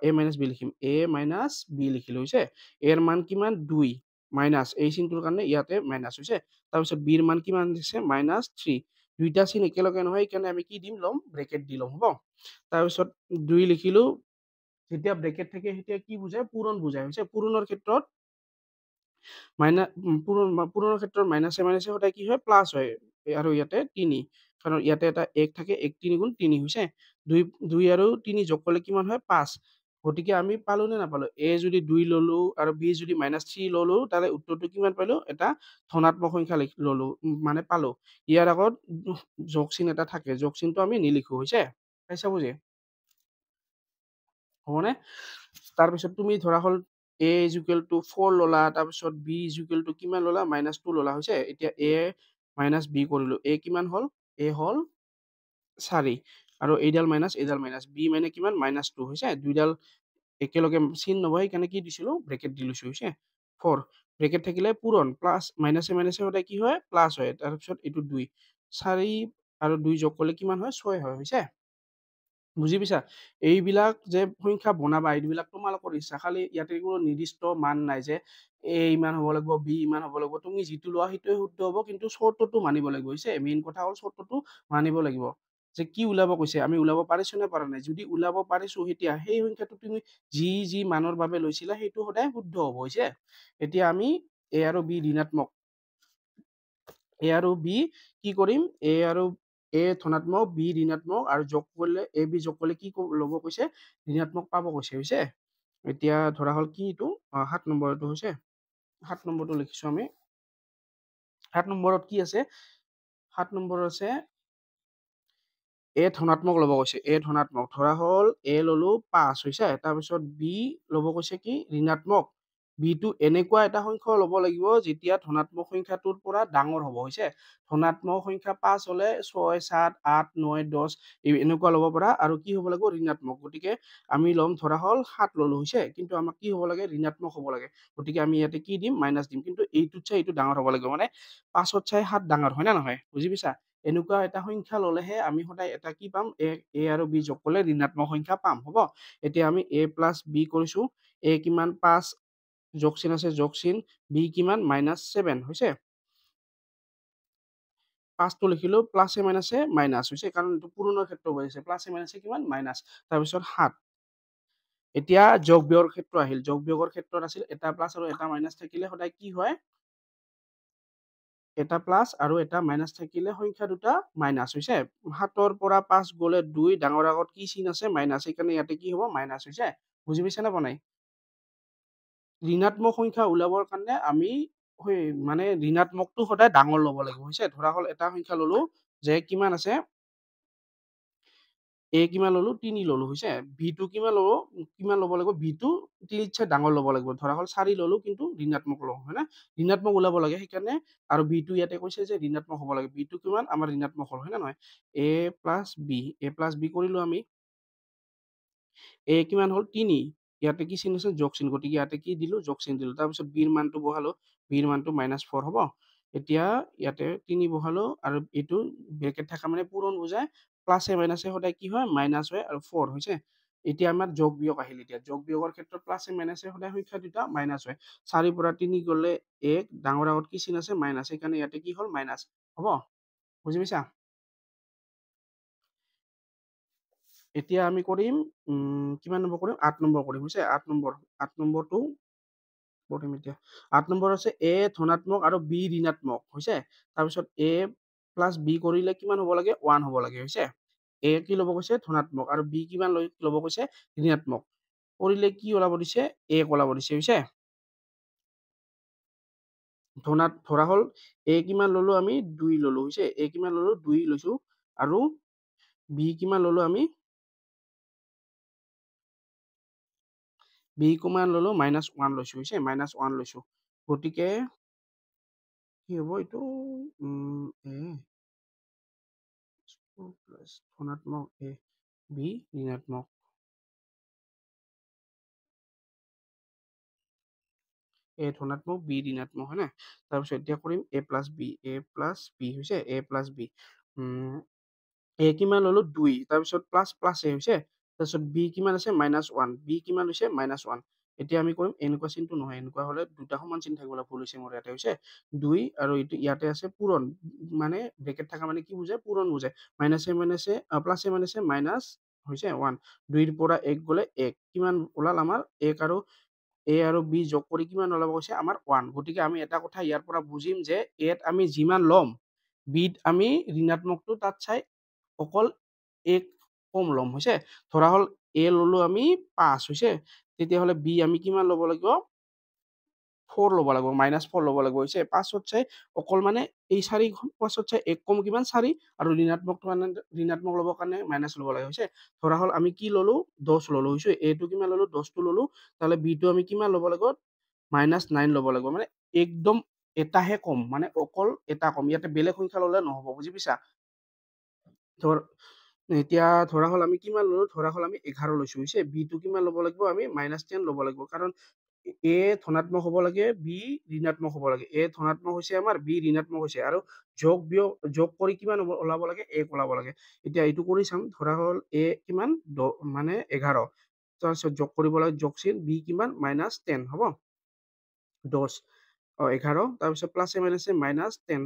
a - b লিখিম a - b লিখিলো হৈছে a ৰ মান কিমান 2 মাইনাছ এই চিনটোৰ কাৰণে ইয়াতে মাইনাছ হৈছে তাৰপিছত b ৰ মান কিমান দিছে -3 দুইটা চিন একেলগে নহয় সেইকাৰণে আমি কি দিম ল'ম ব্ৰেকেট দি ল'ম হ'ব তাৰপিছত 2 লিখিলো যেতিয়া ব্ৰেকেট থাকে তেতিয়া কি বুজায় পূৰণ বুজায় হৈছে পূৰণৰ ক্ষেত্ৰত পূৰণৰ ক্ষেত্ৰত মাইনাছে মাইনাছে সদায় কি হয় প্লাছ হয় আৰু ইয়াতে 3 কাৰণ ইয়াতে এটা 1 থাকে 1 3 গুণ 3 হৈছে 2 আৰু 3 যোগ কৰিলে কিমান হয় 5 গতিকে আমি পালো নে নাপালো a যদি 2 ললো আৰু b যদি -3 ললো তাহলে উত্তৰটো কিমান পালো এটা ধনাত্মক সংখ্যা ললো মানে পালো ইয়াৰ আগত যোগ চিন এটা থাকে যোগ চিনটো আমি নিলিখো হৈছে পাইছা বুজি হবনে তাৰপিছত তুমি ধৰা হ'ল a = 4 ললা তাৰপিছত b = কিমান ললা -2 ললা হৈছে এতিয়া a - b কৰিলো a কিমান হ'ল a হ'ল 4 আৰু এইডাল মাইনাছ এইডাল মাইনাছ b মানে কিমান -2 হৈছে দুইডাল একেলগে চিন নবহে সেইকাৰণে কি দিছিলো ব্ৰেকেট দি লৈছো হৈছে 4 ব্ৰেকেট থাকিলে পূৰণ প্লাছ মাইনাছে মাইনাছে সদায় কি হয় প্লাছ হয় তাৰপিছত এইটো 2 4 আৰু 2 যোগ কৰিলে কিমান হয় 6 হয় হৈছে বুজি পাইছা এইবিলাক যে সংখ্যা বনাবা এইবিলাক তোমালোকৰ ইচ্ছা খালি ইয়াতে কোনো নিৰ্দিষ্ট মান নাই যে a ইমান হ'ব লাগিব b ইমান হ'ব লাগিব তুমি যিটো লোৱা সেইটোৱে শুদ্ধ হ'ব কিন্তু চৰ্তটো মানিব লাগিব হৈছে মেইন কথা হ'ল চৰ্তটো মানিব লাগিব যে কি ওলাব কৈছে আমি ওলাব পাৰিছো নে পৰা নাই যদি ওলাব পাৰিছো তেতিয়া সেই সংখ্যাটো তুমি যি মানৰ বাবে লৈছিলা সেইটো সদায় শুদ্ধ হ'ব হৈছে এতিয়া আমি a আৰু b ঋণাত্মক a আৰু b কি কৰিম a আৰু a ধনাত্মক b ঋণাত্মক আৰু যোগ কৰিলে a b যোগ কৰিলে কি ল'ব কৈছে ঋণাত্মক পাব কৈছে হৈছে এতিয়া ধৰা হ'ল কি এইটো 7 নম্বৰটো হৈছে 7 নম্বৰটো লিখিছো আমি 7 নম্বৰত কি আছে 7 নম্বৰ আছে a ধনাত্মক ল'ব কৈছে a ধনাত্মক ধৰা হ'ল a ললো 5 হৈছে তাৰপিছত b ল'ব কৈছে কি ঋণাত্মক b টো এনেকুৱা এটা সংখ্যা ল'ব লাগিব যেতিয়া ধনাত্মক সংখ্যাটোৰ পৰা ডাঙৰ হ'ব হৈছে ধনাত্মক সংখ্যা 5 হলে 6 7 8 9 10 এনেকুৱা ল'ব পৰা আৰু কি হ'ব লাগিব ঋণাত্মক গতিকে আমি ল'ম ধৰা হ'ল 7 ললো হৈছে কিন্তু আমাক কি হ'ব লাগে ঋণাত্মক হ'ব লাগে গতিকে আমি ইয়াতে কি দিম মাইনাছ দিম কিন্তু এইটোত চাই এইটো ডাঙৰ হ'ব লাগিব মানে 5ত চাই 7 ডাঙৰ হয় না নহয় বুজি পাইছা এনেকুৱা এটা সংখ্যা ললেহে আমি সদায় এটা কি পাম a আৰু b যোগ কৰিলে ঋণাত্মক সংখ্যা পাম হ'ব এতিয়া আমি a + b কৰিছো a কিমান 5 যোগ চিন আছে যোগ চিন b কিমান -7 হৈছে 5টো লিখিলো প্লাছে মাইনাছে মাইনাছ হৈছে কাৰণ এইটো পূৰণৰ ক্ষেত্ৰ বুজাইছে প্লাছে মাইনাছে কিমান মাইনাছ তাৰপিছত 7 এতিয়া যোগ বিয়োগৰ ক্ষেত্ৰ আহিল যোগ বিয়োগৰ ক্ষেত্ৰত আছিল এটা প্লাছ আৰু এটা মাইনাছ থাকিলে সদায় কি হয় এটা প্লাছ আৰু এটা মাইনাছ থাকিলে সংখ্যা দুটা মাইনাছ হৈছে 7ৰ পৰা 5 গ'লে 2 ডাঙৰ আগত কি চিন আছে মাইনাছ সেইকাৰণে ইয়াতে কি হ'ব মাইনাছ হৈছে বুজি পাইছা নে বনাই ঋণাত্মক সংখ্যা ওলাবৰ কাৰণে আমি মানে ঋণাত্মকটো সদায় ডাঙৰ ল'ব লাগিব হৈছে ধৰা হ'ল এটা সংখ্যা ললো যে কিমান আছে a কিমান ললো 3 ললো হৈছে b টো কিমান ল'ব লাগিব b টো 3 তকৈ ডাঙৰ ল'ব লাগিব ধৰা হ'ল 4 ললো কিন্তু ঋণাত্মক লওঁ হয় না ঋণাত্মক ওলাব লাগে সেইকাৰণে আৰু b টো ইয়াতে কৈছে যে ঋণাত্মক হ'ব লাগে b টো কিমান আমাৰ ঋণাত্মক হ'ল হয় না নহয় a + b কৰিলো আমি a কিমান হ'ল 3 ইয়াতে কি চিন আছে যোগ চিন গতিকে ইয়াতে কি দিলো যোগ চিন দিলো তাৰপিছত b ৰ মানটো বহালো b ৰ মানটো -4 হ'ব এতিয়া ইয়াতে 3 বহালো আৰু এইটো ব্ৰেকেট থকা মানে পূৰণ বুজায় প্লাছে মাইনাছে সদায় কি হয় মাইনাছ হয় আৰু 4 হৈছে এতিয়া আমাৰ যোগ বিয়োগ আহিল। এতিয়া যোগ বিয়োগৰ ক্ষেত্ৰত প্লাছে মাইনাছে সদায় সংখ্যা দুটা মাইনাছ হয়। 4 পৰা 3 গ'লে 1, ডাঙৰ আগত কি চিন আছে মাইনাছ, সেইকাৰণে ইয়াতে কি হ'ল মাইনাছ। হ'ব, বুজি পাইছা? এতিয়া আমি কৰিম কিমান নম্বৰ কৰিম? 8 নম্বৰ কৰিম, হৈছে 8 নম্বৰ। 8 নম্বৰটো কৰিম এতিয়া। 8 নম্বৰ আছে a ধনাত্মক আৰু b ঋণাত্মক, হৈছে। তাৰপিছত a প্লাছ b কৰিলে কিমান হ'ব লাগে? 1 হ'ব লাগে, হৈছে। a কি ল'ব কৈছে? ধনাত্মক আৰু b কিমান ল'ব কৈছে? ঋণাত্মক। কৰিলে কি ওলাব দিছে? 1 ওলাব দিছে, হৈছে। ধৰা হ'ল a কিমান ল'লো আমি? 2 ল'লো, হৈছে। a কিমান ল'লো? 2 লৈছো। আৰু b কিমান ল'লো আমি? b কিমান ল'লো? -1 লৈছো, হৈছে। -1 লৈছো। গতিকে কি হ'ব এইটো? a প্লাছ ধনাত্মক a, b ঋণাত্মক। a ধনাত্মক b ঋণাত্মক, হয় নে? তাৰপিছত এতিয়া কৰিম a প্লাছ b, হৈছে a প্লাছ b। a কিমান ল'লো? 2, তাৰপিছত প্লাছ প্লাছ a, হৈছে। তাৰপিছত b কিমান আছে? -1, b কিমান হৈছে? -1। এতিয়া আমি কৰিম এনেকুৱা চিনটো নহয়, এনেকুৱা হ'লে দুটা সমান চিন থাকিব লাগে, ভুল হৈছে মোৰ ইয়াতে, হৈছে। 2 আৰু এইটো ইয়াতে আছে পূৰণ, মানে ব্ৰেকেট থকা মানে কি বুজায়? পূৰণ বুজায়। মাইনাছে মাইনাছে প্লাছে মাইনাছে মাইনাছ, হৈছে 1। 2 ৰ পৰা 1 গ'লে 1, কিমান ওলাল আমাৰ? 1 আৰু a আৰু b যোগ কৰি কিমান ওলাব কৈছে? আমাৰ 1। গতিকে আমি এটা কথা ইয়াৰ পৰা বুজিম যে aত আমি যিমান ল'ম, bত আমি ঋণাত্মকটো তাত চাই অকল 1 কম ল'ম, হৈছে। ধৰা হ'ল a ল'লো আমি 5, হৈছে। তেতিয়াহ'লে b আমি কিমান ল'ব লাগিব? 4 ল'ব লাগিব, -4 ল'ব লাগিব, হৈছে। 5ত চাই অকল মানে এই 5ত চাই 1 কম কিমান? 4, আৰু ঋণাত্মকটো মানে ঋণাত্মক ল'বৰ কাৰণে মাইনাছ ল'ব লাগে, হৈছে। ধৰা হ'ল আমি কি ল'লো? 10 ল'লো, হৈছে। a টো কিমান ল'লো? 10 টো ল'লো। তাহলে b টো আমি কিমান ল'ব লাগিব? -9 ল'ব লাগিব। মানে একদম এটাহে কম, মানে অকল এটা কম। ইয়াতে বেলেগ সংখ্যা ল'লে নহ'ব, বুজি পাইছা? এতিয়া ধৰা হ'ল আমি কিমান ল'লো? ধৰা হ'ল আমি 11 লৈছো, হৈছে। b টো কিমান ল'ব লাগিব? আমি -10 ল'ব লাগিব। কাৰণ a ধনাত্মক হ'ব লাগে, b ঋণাত্মক হ'ব লাগে। a ধনাত্মক হৈছে আমাৰ, b ঋণাত্মক হৈছে। আৰু যোগ কৰি কিমান ওলাব লাগে? 1 ওলাব লাগে। এতিয়া এইটো কৰি চাম। ধৰা হ'ল a কিমান? মানে 11। তাৰপিছত যোগ কৰিব লাগে, যোগ চিন, b কিমান? -10, হ'ব। 10, 11, তাৰপিছত প্লাছে মাইনাছে -10।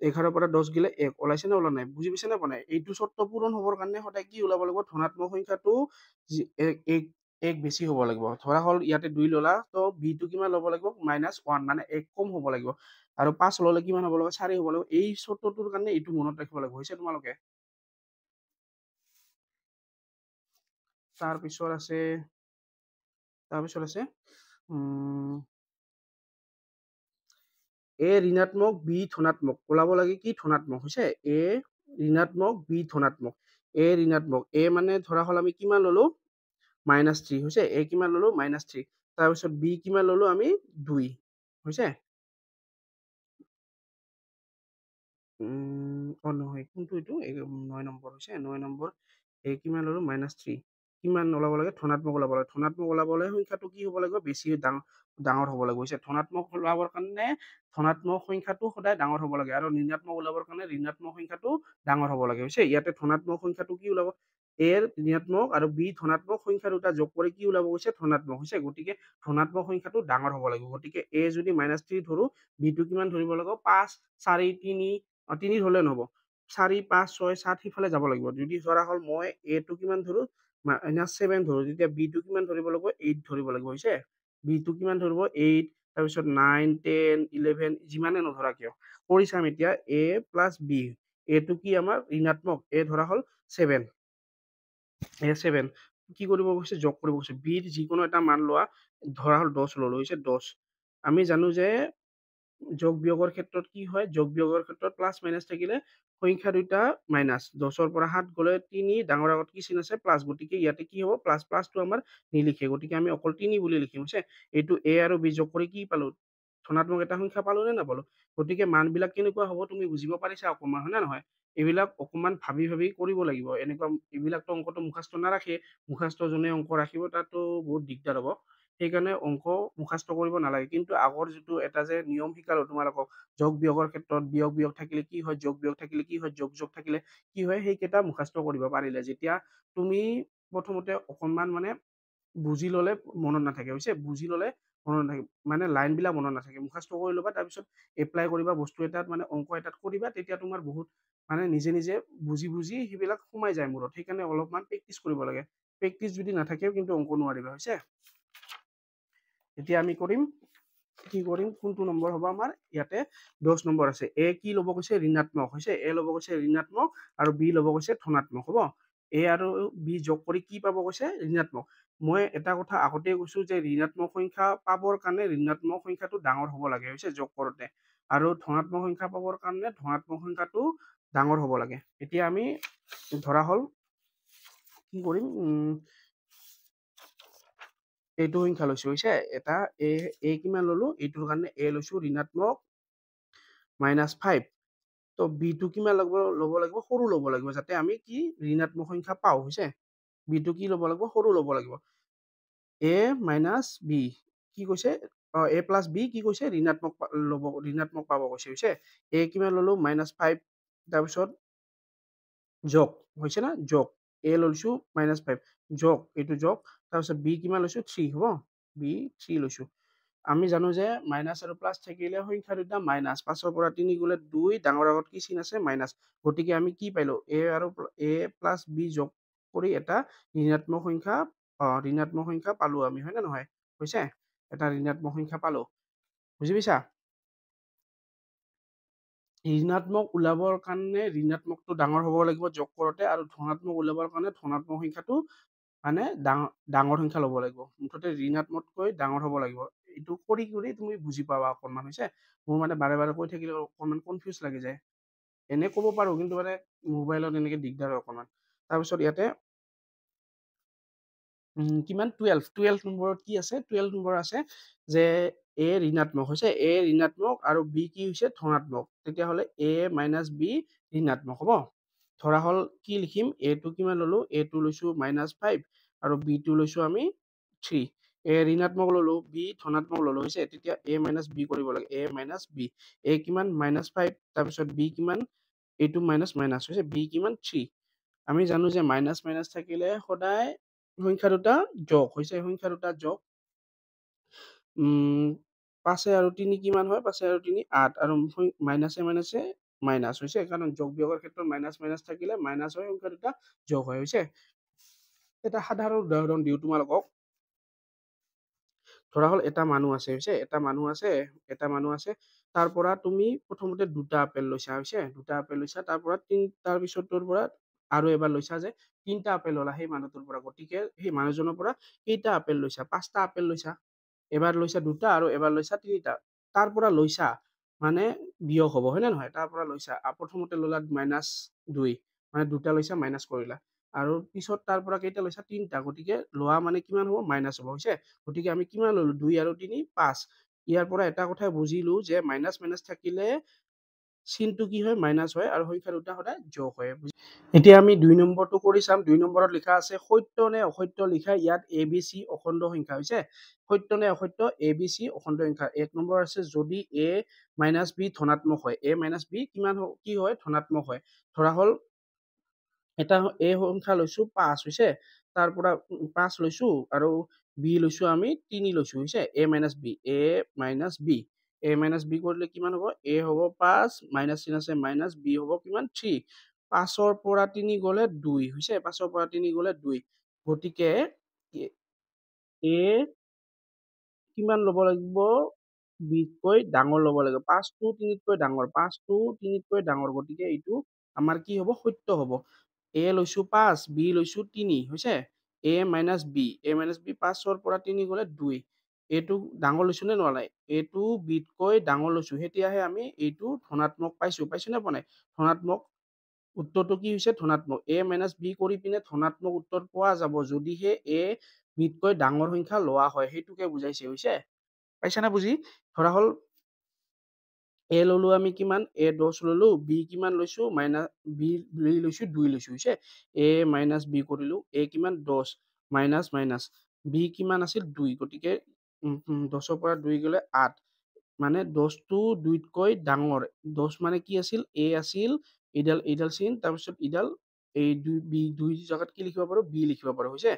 11 পৰা 10 গেলে 1, ওলাইছে নে ওলোৱা নাই? বুজি পাইছে নে পোৱা নাই? এইটো চৰ্ত পূৰণ হ'বৰ কাৰণে সদায় কি ওলাব লাগিব? ধনাত্মক সংখ্যাটো 1 বেছি হ'ব লাগিব। ধৰা হ'ল ইয়াতে 2 ল'লা, ত' b টো কিমান ল'ব লাগিব? -1, মানে 1 কম হ'ব লাগিব। আৰু 5 ল'লে কিমান হ'ব লাগিব? 4 হ'ব লাগিব। এই চৰ্তটোৰ কাৰণে এইটো মনত ৰাখিব লাগিব, হৈছে তোমালোকে? তাৰপিছত আছে a ঋণাত্মক, b ধনাত্মক। ওলাব লাগে কি? ধনাত্মক, হৈছে। a ঋণাত্মক, b ধনাত্মক। a ঋণাত্মক, a মানে ধৰা হ'ল আমি কিমান ল'লো? -3, হৈছে। a কিমান ল'লো? -3। তাৰপিছত b কিমান ল'লো আমি? 2, হৈছে। নহয়, কোনটো এইটো? 9 নম্বৰ, হৈছে। 9 নম্বৰ a কিমান ল'লো? -3। কিমান ওলাব লাগে? ধনাত্মক ওলাব লাগে। ধনাত্মক ওলাবলে সংখ্যাটো কি হ'ব লাগিব? বেছি ডাঙৰ হ'ব লাগিব, হৈছে। ধনাত্মক ওলাবৰ কাৰণে ধনাত্মক সংখ্যাটো সদায় ডাঙৰ হ'ব লাগে, আৰু ঋণাত্মক ওলাবৰ কাৰণে ঋণাত্মক সংখ্যাটো ডাঙৰ হ'ব লাগে, হৈছে। ইয়াতে ধনাত্মক সংখ্যাটো কি ওলাব? a ঋণাত্মক আৰু b ধনাত্মক সংখ্যা দুটা যোগ কৰি কি ওলাব কৈছে? ধনাত্মক, হৈছে। গতিকে ধনাত্মক সংখ্যাটো ডাঙৰ হ'ব লাগিব। গতিকে a যদি -3 ধৰো, b টো কিমান ধৰিব লাগিব? 5, 4, 3, 3 ধৰিলে নহ'ব। 4, 5, 6, 7 সিফালে যাব লাগিব। যদি ধৰা হ'ল মই a টো কিমান ধৰো? -7 ধৰো, তেতিয়া b টো কিমান ধৰিব লাগিব? 8 ধৰিব লাগিব, হৈছে। b টো কিমান ধৰিব? 8, তাৰপিছত 9, 10, 11 যিমানে নধৰা কিয়। কৰি চাম এতিয়া a প্লাছ b। a টো কি আমাৰ? ঋণাত্মক, a ধৰা হ'ল 7। a 7 কি কৰিব কৈছে? যোগ কৰিব কৈছে। b ৰ যিকোনো এটা মান লোৱা, ধৰা হ'ল 10 ল'লো, হৈছে। 10 আমি জানো যে যোগ বিয়োগৰ ক্ষেত্ৰত কি হয়? যোগ বিয়োগৰ ক্ষেত্ৰত প্লাছ মাইনাছ থাকিলে সংখ্যা দুটা মাইনাছ। 10ৰ পৰা 7 গ'লে 3, ডাঙৰ আগত কি চিন আছে? প্লাছ। গতিকে ইয়াতে কি হ'ব? প্লাছ। প্লাছটো আমাৰ নিলিখে, গতিকে আমি অকল 3 বুলি লিখিম, হৈছে। এইটো a আৰু b যোগ কৰি কি পালো? ধনাত্মক এটা সংখ্যা পালো নে নাপালো? গতিকে মানবিলাক কেনেকুৱা হ'ব তুমি বুজিব পাৰিছা অকমান, হয় নে নহয়? এইবিলাক অকমান ভাবি ভাবি কৰিব লাগিব। এনেকুৱা এইবিলাকতো অংকটো মুখস্থ নাৰাখে। মুখস্থ যোনে অংক ৰাখিব তাতো বহুত দিগদাৰ হ'ব। সেইকাৰণে অংক মুখস্থ কৰিব নালাগে। কিন্তু আগৰ যিটো এটা যে নিয়ম শিকালো তোমালোকক, যোগ বিয়োগৰ ক্ষেত্ৰত বিয়োগ থাকিলে কি হয়? যোগ বিয়োগ থাকিলে কি হয়? যোগ থাকিলে কি হয়? সেইকেইটা মুখস্থ কৰিব পাৰিলে। যেতিয়া তুমি প্ৰথমতে অকণমান মানে বুজি ল'লে মনত নাথাকে হৈছে, বুজি ল'লে মনত নাথাকে, মানে লাইনবিলাক মনত নাথাকে, মুখস্থ কৰি ল'বা, তাৰপিছত এপ্লাই কৰিবা বস্তু এটাত, মানে অংক এটাত কৰিবা, তেতিয়া তোমাৰ বহুত মানে নিজে নিজে বুজি বুজি সেইবিলাক সোমাই যায় মূৰত। সেইকাৰণে অলপমান প্ৰেক্টিচ কৰিব লাগে। প্ৰেক্টিচ যদি নাথাকেও কিন্তু অংক নোৱাৰিবা হৈছে। এতিয়া আমি কৰিম, কি কৰিম, কোনটো নম্বৰ হ'ব আমাৰ ইয়াতে 10 নম্বৰ আছে। এ কি ল'ব কৈছে, ঋণাত্মক হৈছে, এ ল'ব কৈছে ঋণাত্মক, আৰু বি ল'ব কৈছে ধনাত্মক হ'ব। এ আৰু বি যোগ কৰি কি পাব কৈছে, ঋণাত্মক। মই এটা কথা আগতেই কৈছো যে ঋণাত্মক সংখ্যা পাবৰ কাৰণে ঋণাত্মক সংখ্যাটো ডাঙৰ হ'ব লাগে হৈছে যোগ কৰোঁতে, আৰু ধনাত্মক সংখ্যা পাবৰ কাৰণে ধনাত্মক সংখ্যাটো ডাঙৰ হ'ব লাগে। এতিয়া আমি ধৰা হ'ল কি কৰিম, এইটো সংখ্যা লৈছো হৈছে, এটা এ কিমান ললো, এইটোৰ কাৰণে এ লৈছো ঋণাত্মক -5, তো বিটো কিমান ল'ব লাগিব, সৰু ল'ব লাগিব, যাতে আমি কি ঋণাত্মক সংখ্যা পাওঁ হৈছে। বিটো কি ল'ব লাগিব, সৰু ল'ব লাগিব। এ মাইনাছ বি কি কৈছে, এ প্লাছ বি কি কৈছে, ঋণাত্মক ঋণাত্মক পাব কৈছে হৈছে। এ কিমান ললো -5, তাৰপিছত যোগ হৈছে না, যোগ এ লৈছো -5 যোগ, এইটো যোগ, তাৰপিছত বি কিমান লৈছো 3 হ'ব, বি 3 লৈছো। আমি জানো যে মাইনাছ আৰু প্লাছ থাকিলে সংখ্যা দুটা মাইনাছ, 5ৰ পৰা 3 গ'লে 2, ডাঙৰ আগত কি চিন আছে, মাইনাছ। গতিকে আমি কি পাইলো, এ আৰু এ প্লাছ বি যোগ কৰি এটা ঋণাত্মক সংখ্যা পালো আমি, হয় নে নহয়, হৈছে এটা ঋণাত্মক সংখ্যা পালো, বুজি পাইছা। ঋণাত্মক ওলাবৰ কাৰণে ঋণাত্মকটো ডাঙৰ হ'ব লাগিব যোগ কৰোতে, আৰু ধনাত্মক ওলাবৰ কাৰণে ধনাত্মক সংখ্যাটো মানে ডাঙৰ সংখ্যা ল'ব লাগিব, মুঠতে ঋণাত্মকতকৈ ডাঙৰ হ'ব লাগিব। এইটো কৰি কৰি তুমি বুজি পাবা অকণমান হৈছে। মোৰ মানে বাৰে বাৰে কৈ থাকিলে অকণমান কনফিউজ লাগি যায়, এনে ক'ব পাৰো কিন্তু মানে মোবাইলত এনেকে দিগদাৰ হয় অকণমান। তাৰপিছত ইয়াতে কিমান 12 নম্বৰত কি আছে, 12 নম্বৰ আছে যে এ ঋণাত্মক হৈছে, এ ঋণাত্মক আৰু বি কি হৈছে ধনাত্মক, তেতিয়াহ'লে এ মাইনাছ বি ঋণাত্মক হ'ব। ধৰা হ'ল কি লিখিম, এটো কিমান ললো, এটো লৈছো -5 আৰু বি টো লৈছো আমি 3। এ ঋণাত্মক ললো, বি ধনাত্মক ললো হৈছে, তেতিয়া এ মাইনাছ বি কৰিব লাগে, এ মাইনাছ বি। এ কিমান -5, তাৰপিছত বি কিমান, এইটো মাইনাছ মাইনাছ হৈছে, বি কিমান 3। আমি জানো যে মাইনাছ মাইনাছ থাকিলে সদায় সংখ্যা দুটা যোগ হৈছে, সংখ্যা দুটা যোগ, 5 আৰু 3 কিমান হয়, 5 আৰু 3 8, আৰু মাইনাছে মাইনাছে মাইনাছ হৈছে, কাৰণ যোগ বিয়োগৰ ক্ষেত্ৰত মাইনাছ মাইনাছ থাকিলে মাইনাছ হয়, সংখ্যা দুটা যোগ হয় হৈছে। এটা সাধাৰণ উদাহৰণ দিওঁ তোমালোকক। ধৰা হ'ল এটা মানুহ আছে হৈছে, এটা মানুহ আছে, তাৰ পৰা তুমি প্ৰথমতে দুটা আপেল লৈছা হৈছে, দুটা আপেল লৈছা, তাৰ পৰা তাৰ পিছত তোৰ পৰা আৰু এবাৰ লৈছা যে 3টা আপেল ল'লা সেই মানুহটোৰ পৰা, গতিকে সেই মানুহজনৰ পৰা কেইটা আপেল লৈছা, 5টা আপেল লৈছা। এবাৰ লৈছা দুটা আৰু এবাৰ লৈছা 3টা, তাৰ পৰা লৈছা মানে বিয়োগ হ'ব, হয় নে নহয়, তাৰ পৰা লৈছা, প্ৰথমতে ল'লা -2, মানে দুটা লৈছা মাইনাছ কৰিলা, আৰু পিছত তাৰ পৰা কেইটা লৈছা 3টা, গতিকে লোৱা মানে কিমান হ'ব, মাইনাছ হ'ব হৈছে। গতিকে আমি কিমান ললো, 2 আৰু 3 5। ইয়াৰ পৰা এটা কথা বুজিলো যে মাইনাছ মাইনাছ থাকিলে চিনটো কি হয়, মাইনাছ হয়, আৰু সংখ্যা দুটা সদায় যোগ হয়। এতিয়া আমি 2 নম্বৰটো কৰি চাম। 2 নম্বৰত লিখা আছে সত্য নে অসত্য লিখা, ইয়াত এ বি চি অখণ্ড সংখ্যা হৈছে, সত্য নে অসত্য, এ বি চি অখণ্ড সংখ্যা। 1 নম্বৰ আছে যদি এ মাইনাছ বি ধনাত্মক হয়, এ মাইনাছ বি কিমান কি হয়, ধনাত্মক হয়। ধৰা হ'ল এটা এ সংখ্যা লৈছো 5 হৈছে, তাৰ পৰা 5 লৈছো, আৰু বি লৈছো আমি 3 লৈছো হৈছে, এ মাইনাছ বি, এ মাইনাছ বি, এ মাইনাছ বি কৰিলে কিমান হ'ব, এ হ'ব 5, মাইনাছ চিন আছে মাইনাছ, বি হ'ব কিমান 3। 5ৰ পৰা 3 গ'লে 2 হৈছে, 5ৰ পৰা 3 গ'লে 2, গতিকে এ কিমান ল'ব লাগিব, বিতকৈ ডাঙৰ ল'ব লাগিব, 5টো 3তকৈ ডাঙৰ, 5টো 3তকৈ ডাঙৰ, গতিকে এইটো আমাৰ কি হ'ব, সত্য হ'ব। এ লৈছো 5, বি লৈছো 3 হৈছে, এ মাইনাছ বি, এ মাইনাছ বি 5ৰ পৰা 3 গ'লে 2, এইটো ডাঙৰ লৈছো নে লোৱা নাই, এইটো বিতকৈ ডাঙৰ লৈছো, তেতিয়াহে আমি এইটো ধনাত্মক পাইছো নে পোৱা নাই, ধনাত্মক উত্তৰটো কি হৈছে, ধনাত্মক। এ মাইনাছ বি কৰি পিনে ধনাত্মক উত্তৰ পোৱা যাব যদিহে এ বিতকৈ ডাঙৰ সংখ্যা লোৱা হয়, সেইটোকে বুজাইছে হৈছে, পাইছানে বুজি। ধৰা হ'ল এ ললো আমি কিমান, এ 10 ললো, বি কিমান লৈছো, বি লৈছো 2 লৈছো হৈছে, এ মাইনাছ বি কৰিলো, এ কিমান 10 মাইনাছ মাইনাছ, বি কিমান আছিল 2, গতিকে 10ৰ পৰা 2 গ'লে 8, মানে 10টো 2তকৈ ডাঙৰ, 10 মানে কি আছিল, এ আছিল, এইডাল চিন, তাৰপিছত ইডাল এই দুই জায়গাত কি লিখিব পাৰো বি লিখিব পাৰো হৈছে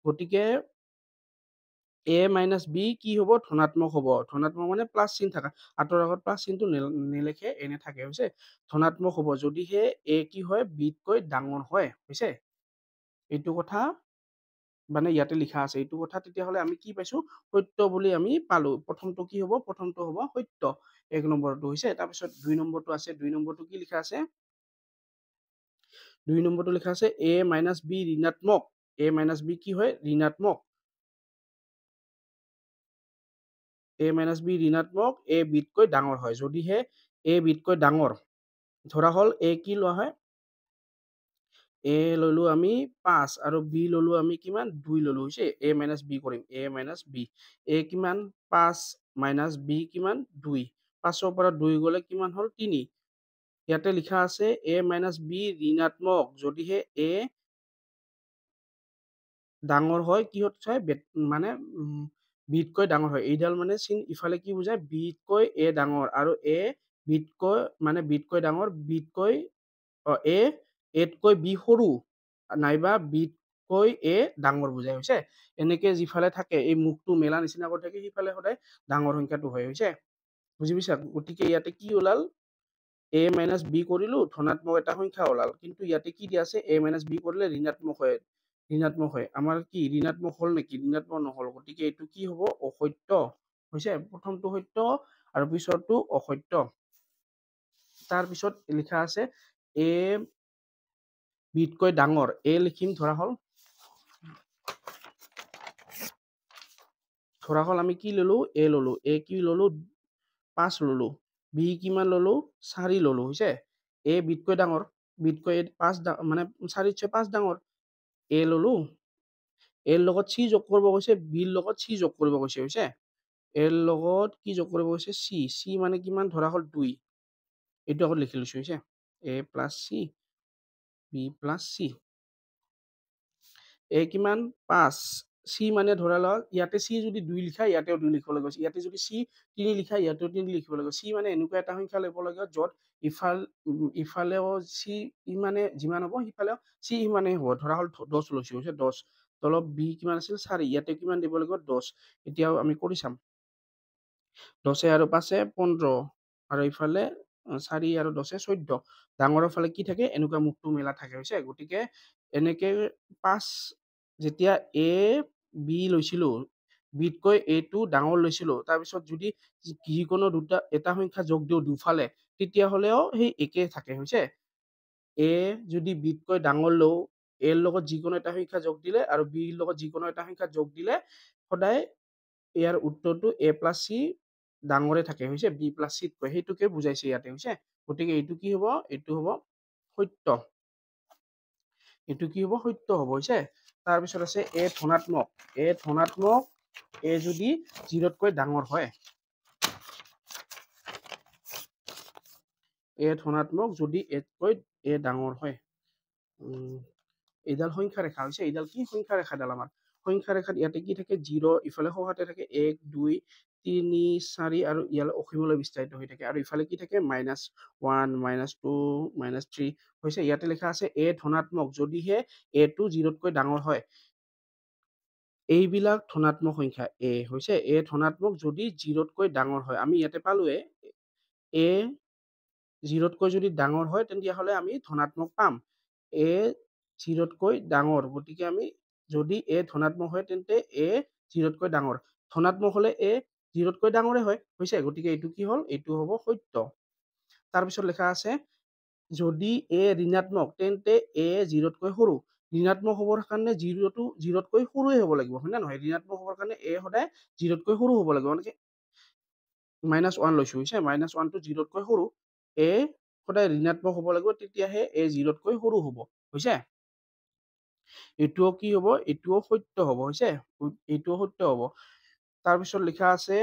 গতিকে a মাইনাছ b কি হ'ব ধনাত্মক হ'ব ধনাত্মক মানে প্লাস চিন থাকা আতৰ আগত প্লাস চিনটো নেলেখে এনে থাকে হৈছে ধনাত্মক হ'ব যদিহে a কি হয় b তকৈ ডাঙৰ হয় হৈছে এইটো কথা মানে ইয়াতে লিখা আছে এইটো কথা তেতিয়া হলে আমি কি পাইছো সত্য বুলি আমি পালো প্ৰথমটো কি হ'ব প্ৰথমটো হ'ব সত্য এক নম্বৰটো হৈছে তাৰ পিছত দুই নম্বৰটো আছে দুই নম্বৰটো কি লিখা আছে দুই নম্বৰটো লিখা আছে a মাইনাছ b ঋণাত্মক a মাইনাছ b কি হয় ঋণাত্মক a মাইনাছ b ঋণাত্মক a বিতকৈ ডাঙৰ হয় যদিহে a বিতকৈ ডাঙৰ ধৰা হল a কি লোৱা হয় a ললো আমি 5 আৰু b ললো আমি কিমান 2 ললো হৈছে a মাইনাছ b কৰিম a মাইনাছ b a কিমান 5 মাইনাছ b কিমান 2 5 ৰ পৰা 2 গলে কিমান হল 3 ইয়াতে লিখা আছে a মাইনাছ b ঋণাত্মক যদিহে a ডাঙৰ হয় কিহত চাই মানে বিতকৈ ডাঙৰ হয় এইডাল মানে চিন ইফালে কি বুজায় বিতকৈ a ডাঙৰ আৰু a বিতকৈ মানে বিতকৈ ডাঙৰ বিতকৈ a তকৈ b সৰু নাইবা বিতকৈ a ডাঙৰ বুজায় হৈছে এনেকে যিফালে থাকে এই মুখটো মেলা নিচিনা কৰি থাকে সিফালে সদায় ডাঙৰ সংখ্যাটো হয় হৈছে বুজি পাইছা গতিকে ইয়াতে কি ওলাল a মাইনাছ b কৰিলো ধনাত্মক এটা সংখ্যা ওলাল কিন্তু ইয়াতে কি দিয়া আছে a মাইনাছ b কৰিলে ঋণাত্মক হয় আমাৰ কি ঋণাত্মক হল নেকি ঋণাত্মক নহল গতিকে এইটো কি হ'ব অসত্য হৈছে প্ৰথমটো সত্য আৰু পিছৰটো অসত্য তাৰ পিছত লিখা আছে a বিতকৈ ডাঙৰ a লিখিম ধৰা হল আমি কি ললো a ললো a কি ললো 5 ললো b কিমান ললো 4 ললো হৈছে a বিতকৈ ডাঙৰ বিতকৈ 5 মানে 4তকৈ 5 ডাঙৰ a ললো a লগত c যোগ কৰিব কৈছে b লগত c যোগ কৰিব কৈছে হৈছে a লগত কি যোগ কৰিব কৈছে c মানে কিমান ধৰা হল 2 এইটো আগত লিখি লৈছো হৈছে a plus c b plus c a কিমান 5 c মানে ধৰা লওক ইয়াতে c যদি 2 লিখা ইয়াতেও 2 লিখিব লাগিব ইয়াতে যদি c 3 লিখা ইয়াতেও 3 লিখিব লাগিব c মানে এনেকুৱা এটা সংখ্যা লব লাগিব যত ইফালেও c মানে যিমান হ'ব সিফালেও c ইমানেই হ'ব ধৰা হল 10 লৈছো হৈছে 10 তলত b কিমান আছিল 4 ইয়াতে কিমান দিব লাগিব 10 এতিয়াও আমি কৰি চাম 10 আৰু 5 15 আৰু ইফালে 4 আৰু 10 14 ডাঙৰৰ ফালে কি থাকে এনেকুৱা মুখটো মেলা থাকে হৈছে গতিকে এনেকে 5 যেতিয়া a b লৈছিলো বিতকৈ a টো ডাঙৰ লৈছিলো তাৰপিছত যদি যিকোনো দুটা এটা সংখ্যা যোগ দিও দুফালে তেতিয়া হলেও সেই একে থাকে হৈছে a যদি বিতকৈ ডাঙৰ লও a ৰ লগত যিকোনো এটা সংখ্যা যোগ দিলে আৰু b ৰ লগত যিকোনো এটা সংখ্যা যোগ দিলে সদায় ইয়াৰ উত্তৰটো a plus c ডাঙৰে থাকে হৈছে b plus c তকৈ সেইটোকে বুজাইছে ইয়াতে হৈছে গতিকে এইটো কি হ'ব এইটো হ'ব সত্য এইটো কি হ'ব সত্য হ'ব হৈছে তাৰ পিছত আছে a ধনাত্মক a যদি 0 তকৈ ডাঙৰ হয় a ধনাত্মক যদি a তকৈ a ডাঙৰ হয় এইডাল সংখ্যা ৰেখা হৈছে এইডাল কি সংখ্যা ৰেখাডাল আমাৰ সংখ্যা ৰেখাত ইয়াতে কি থাকে 0 ইফালে সহাতে থাকে 1 2 3 4 আৰু ইয়ালে অসীমলৈ বিস্তাৰিত হৈ থাকে আৰু ইফালে কি থাকে -1 -2 -3 হৈছে ইয়াতে লেখা আছে a ধনাত্মক যদিহে a টো 0 তকৈ ডাঙৰ হয় এইবিলাক ধনাত্মক সংখ্যা a হৈছে a ধনাত্মক যদি 0 তকৈ ডাঙৰ হয় আমি ইয়াতে পালোৱে a 0 তকৈ যদি ডাঙৰ হয় তেতিয়াহলে আমি ধনাত্মক পাম a 0 তকৈ ডাঙৰ গতিকে আমি যদি a ধনাত্মক হয় তেন্তে a 0 তকৈ ডাঙৰ ধনাত্মক হলে a 0 তকৈ ডাঙৰে হয় হৈছে গতিকে এইটো কি হল এইটো হ'ব সত্য তাৰ পিছত লেখা আছে যদি a ঋণাত্মক তেন্তে a 0 তকৈ সৰু ঋণাত্মক হবৰ কাৰণে 0 তকৈ সৰুৱে হ'ব লাগিব হয় না নহয় ঋণাত্মক হবৰ কাৰণে a সদায় 0 তকৈ সৰু হ'ব লাগিব মানে -1 লৈছো হৈছে -1 টো 0 তকৈ সৰু a সদায় ঋণাত্মক হ'ব লাগিব তেতিয়াহে a 0 তকৈ সৰু হ'ব হৈছে এইটোও কি হ'ব এইটোও সত্য হ'ব হৈছে এইটোও সত্য হ'ব তাৰ পিছত লিখা আছে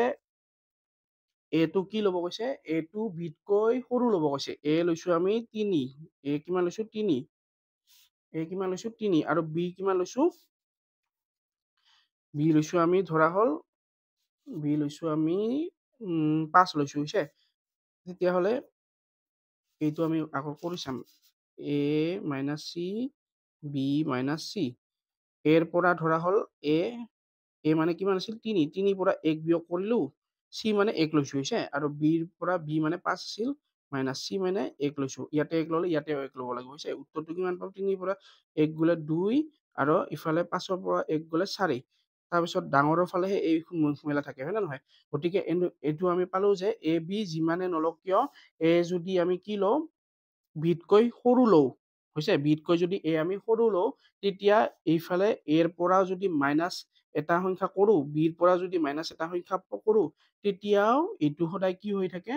a টো কি ল'ব কৈছে a টো b তকৈ সৰু ল'ব কৈছে a লৈছো আমি 3 a কিমান লৈছো 3 a কিমান লৈছো 3 আৰু b কিমান লৈছো b লৈছো আমি ধৰা হল b লৈছো আমি 5 লৈছো হৈছে তেতিয়াহলে এইটো আমি আকৌ কৰি চাম a - c B minus C. এৰ পৰা ধৰা হ'ল এ মানে কিমান আছিল ৩, ৩ পৰা ১ বিয়োগ কৰিলোঁ, চি মানে ১ লৈছোঁ হৈছে, আৰু বিৰ পৰা বি মানে ৫ আছিল, মাইনাছ চি মানে ১ লৈছোঁ। ইয়াতে ১ ল'লে ইয়াতেও ১ ল'ব লাগিব হৈছে। উত্তৰটো কিমান পাম? ৩ পৰা ১ গ'লে ২ আৰু ইফালে ৫ৰ পৰা ১ গ'লে ৪। তাৰপিছত ডাঙৰৰ ফালেহে এই মুখ মেলা থাকে, হয় নে নহয়? গতিকে এইটো আমি পালোঁ যে এ বি যিমানে নলওঁ কিয়, এ যদি আমি কি লওঁ, বিতকৈ সৰু লওঁ হৈছে, বিতকৈ যদি এ আমি সৰু লওঁ, তেতিয়া এইফালে এৰ পৰা যদি মাইনাছ এটা সংখ্যা কৰোঁ, বিৰ পৰা যদি মাইনাছ এটা সংখ্যা কৰোঁ, তেতিয়াও এইটো সদায় কি হৈ থাকে,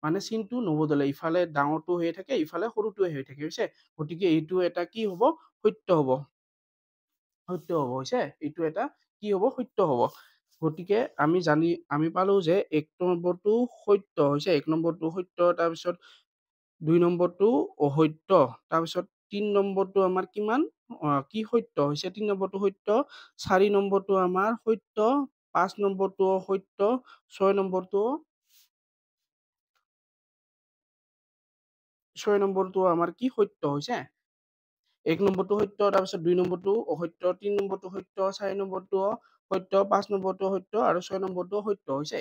মানে চিনটো নবদলে, ইফালে ডাঙৰটো হৈ থাকে, ইফালে সৰুটোৱে হৈ থাকে হৈছে। গতিকে এইটো এটা কি হ'ব? সত্য হ'ব। সত্য হ'ব হৈছে, এইটো এটা কি হ'ব? সত্য হ'ব। গতিকে আমি পালো যে ১ নম্বৰটো সত্য হৈছে, ১ নম্বৰটো সত্য, তাৰপিছত ২ নম্বৰটো অসত্য, তাৰপিছত ৩ নম্বৰটো আমাৰ কিমান কি সত্য হৈছে, ৩ নম্বৰটো সত্য, ৪ নম্বৰটো আমাৰ সত্য, ৫ নম্বৰটো অসত্য, ৬ নম্বৰটো আমাৰ কি সত্য হৈছে। ১ নম্বৰটো সত্য, তাৰপিছত ২ নম্বৰটো অসত্য, ৩ নম্বৰটো সত্য, ৪ নম্বৰটো সত্য, ৫ নম্বৰটো সত্য আৰু ৬ নম্বৰটো সত্য হৈছে।